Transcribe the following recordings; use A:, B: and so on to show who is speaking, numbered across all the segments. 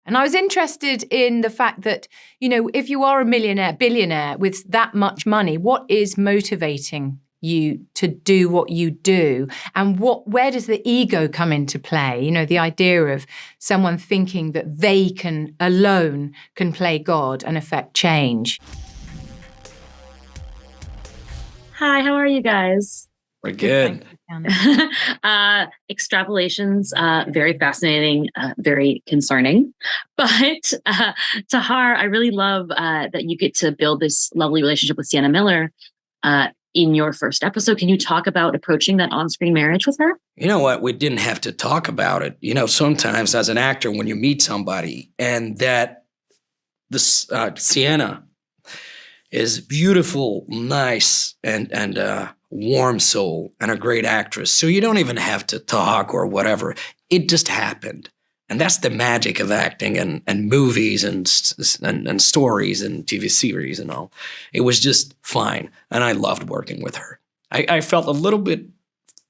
A: And I was interested in the fact that, if you are a millionaire, billionaire with that much money, what is motivating you to do what you do? And where does the ego come into play? The idea of someone thinking that they alone can play God and affect change.
B: Hi, how are you guys?
C: We're good.
B: Extrapolations, very fascinating, very concerning. But Tahar, I really love that you get to build this lovely relationship with Sienna Miller in your first episode. Can you talk about approaching that on-screen marriage with her?
C: You know what? We didn't have to talk about it. Sometimes as an actor, when you meet somebody and that this Sienna is beautiful, nice, and warm soul and a great actress. So you don't even have to talk or whatever. It just happened. And that's the magic of acting and movies and stories and TV series and all. It was just fine. And I loved working with her. I felt a little bit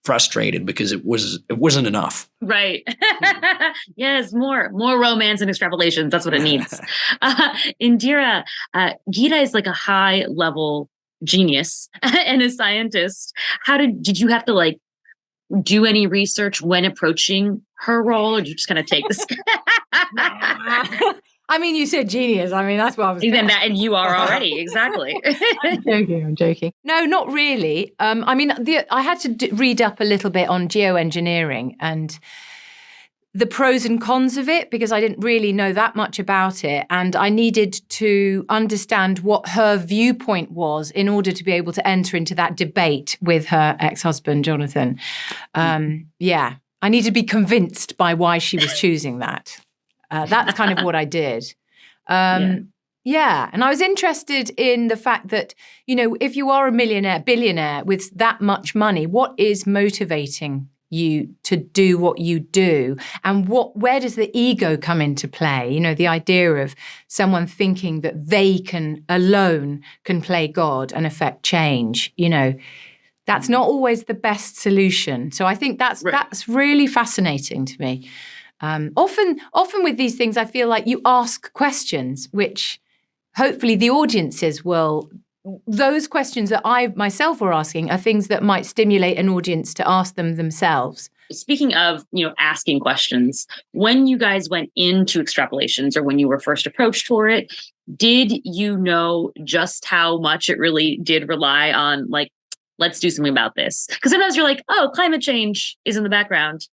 C: frustrated because it wasn't enough.
B: Right. Yes, more romance and extrapolations. That's what it needs. Indira, Gita is like a high level genius and a scientist. Did you have to do any research when approaching her role, or did you just kind of take this?
A: I mean, you said genius. I mean, that's what I was
B: saying. And you are already, exactly.
A: I'm joking. No, not really. I had to read up a little bit on geoengineering and the pros and cons of it, because I didn't really know that much about it. And I needed to understand what her viewpoint was in order to be able to enter into that debate with her ex-husband, Jonathan. I needed to be convinced by why she was choosing that. That's kind of what I did. And I was interested in the fact that, if you are a millionaire, billionaire with that much money, what is motivating you to do what you do? And where does the ego come into play? The idea of someone thinking that they alone can play God and affect change, that's not always the best solution. So I think that's really fascinating to me. Often with these things, I feel like you ask questions, which hopefully the audiences will. Those questions that I myself were asking are things that might stimulate an audience to ask them themselves.
B: Speaking of, asking questions, when you guys went into Extrapolations, or when you were first approached for it, did you know just how much it really did rely on, let's do something about this? Because sometimes you're like, oh, climate change is in the background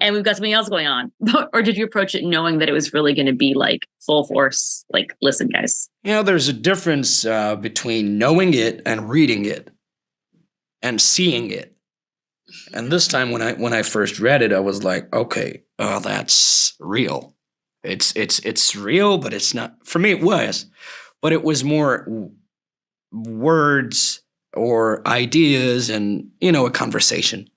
B: and we've got something else going on. Or did you approach it knowing that it was really going to be full force, listen, guys?
C: There's a difference between knowing it and reading it and seeing it. And this time when I first read it, I was like, okay, that's real. It's real, but it's not. For me, it was. But it was more words or ideas and, a conversation.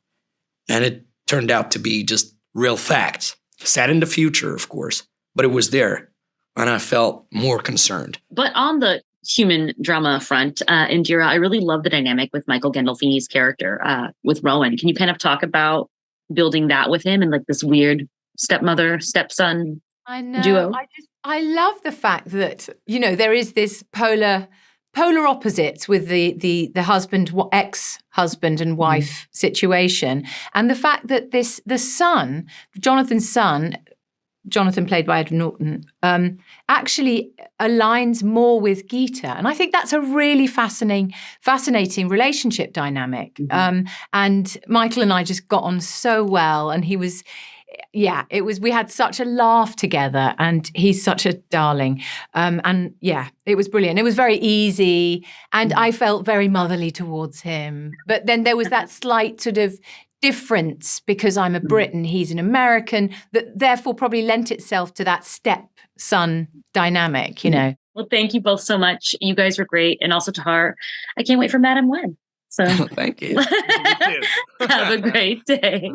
C: And it turned out to be just real facts. Set in the future, of course, but it was there. And I felt more concerned.
B: But on the human drama front, Indira, I really love the dynamic with Michael Gandolfini's character with Rowan. Can you kind of talk about building that with him and this weird stepmother, stepson duo?
A: I love the fact that, there is this polar opposites with the husband, ex-husband and wife situation. And the fact that the son, Jonathan's son, Jonathan played by Edward Norton, actually aligns more with Gita. And I think that's a really fascinating relationship dynamic. Mm-hmm. And Michael and I just got on so well. And we had such a laugh together, and he's such a darling. It was brilliant. It was very easy, and I felt very motherly towards him. But then there was that slight sort of difference, because I'm a Brit and he's an American, that therefore probably lent itself to that stepson dynamic,
B: Well, thank you both so much. You guys were great. And also Tahar, I can't wait for Madam Web. So
C: thank you.
B: Have a great day.